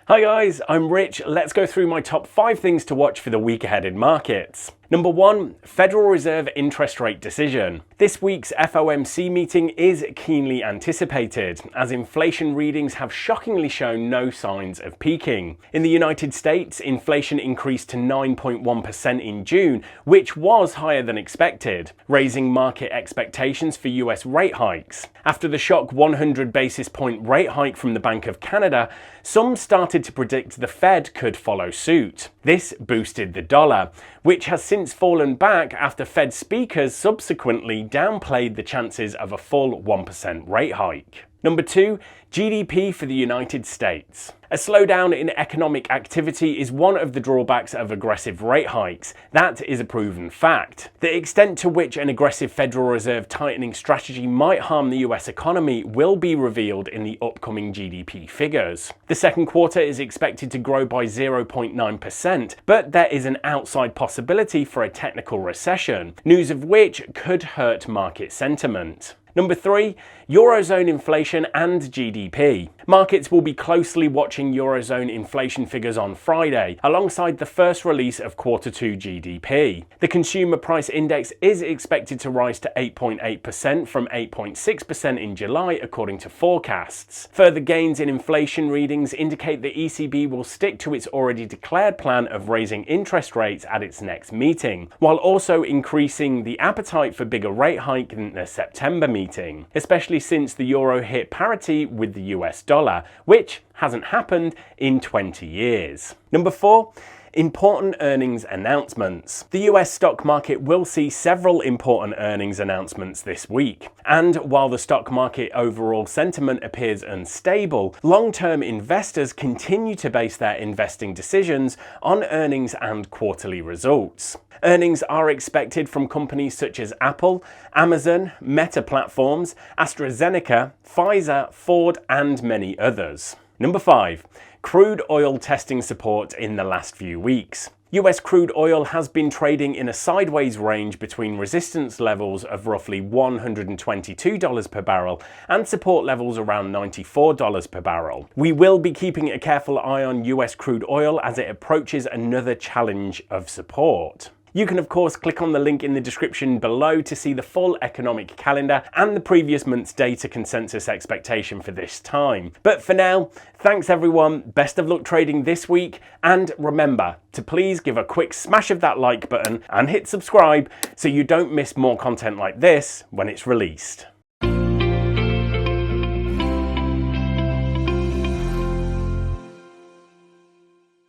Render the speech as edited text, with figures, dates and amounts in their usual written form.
Hi guys, I'm Rich. Let's go through my top 5 things to watch for the week ahead in markets. Number 1, Federal Reserve interest rate decision. This week's FOMC meeting is keenly anticipated, as inflation readings have shockingly shown no signs of peaking. In the United States, inflation increased to 9.1% in June, which was higher than expected, raising market expectations for US rate hikes. After the shock 100 basis point rate hike from the Bank of Canada, some started to predict the Fed could follow suit. This boosted the dollar, which has since fallen back after Fed speakers subsequently downplayed the chances of a full 1% rate hike. Number 2, GDP for the United States. A slowdown in economic activity is one of the drawbacks of aggressive rate hikes. That is a proven fact. The extent to which an aggressive Federal Reserve tightening strategy might harm the US economy will be revealed in the upcoming GDP figures. The second quarter is expected to grow by 0.9%, but there is an outside possibility for a technical recession, news of which could hurt market sentiment. Number 3, Eurozone inflation and GDP. Markets will be closely watching Eurozone inflation figures on Friday, alongside the first release of Q2 GDP. The consumer price index is expected to rise to 8.8% from 8.6% in July, according to forecasts. Further gains in inflation readings indicate the ECB will stick to its already declared plan of raising interest rates at its next meeting, while also increasing the appetite for bigger rate hike in the September meeting, especially since the euro hit parity with the US dollar, which hasn't happened in 20 years. Number 4, important earnings announcements. The US stock market will see several important earnings announcements this week. And while the stock market overall sentiment appears unstable, long-term investors continue to base their investing decisions on earnings and quarterly results. Earnings are expected from companies such as Apple, Amazon, Meta Platforms, AstraZeneca, Pfizer, Ford, and many others. Number 5, crude oil testing support in the last few weeks. US crude oil has been trading in a sideways range between resistance levels of roughly $122 per barrel and support levels around $94 per barrel. We will be keeping a careful eye on US crude oil as it approaches another challenge of support. You can of course click on the link in the description below to see the full economic calendar and the previous month's data consensus expectation for this time. But for now, thanks everyone, best of luck trading this week, and remember to please give a quick smash of that like button and hit subscribe so you don't miss more content like this when it's released.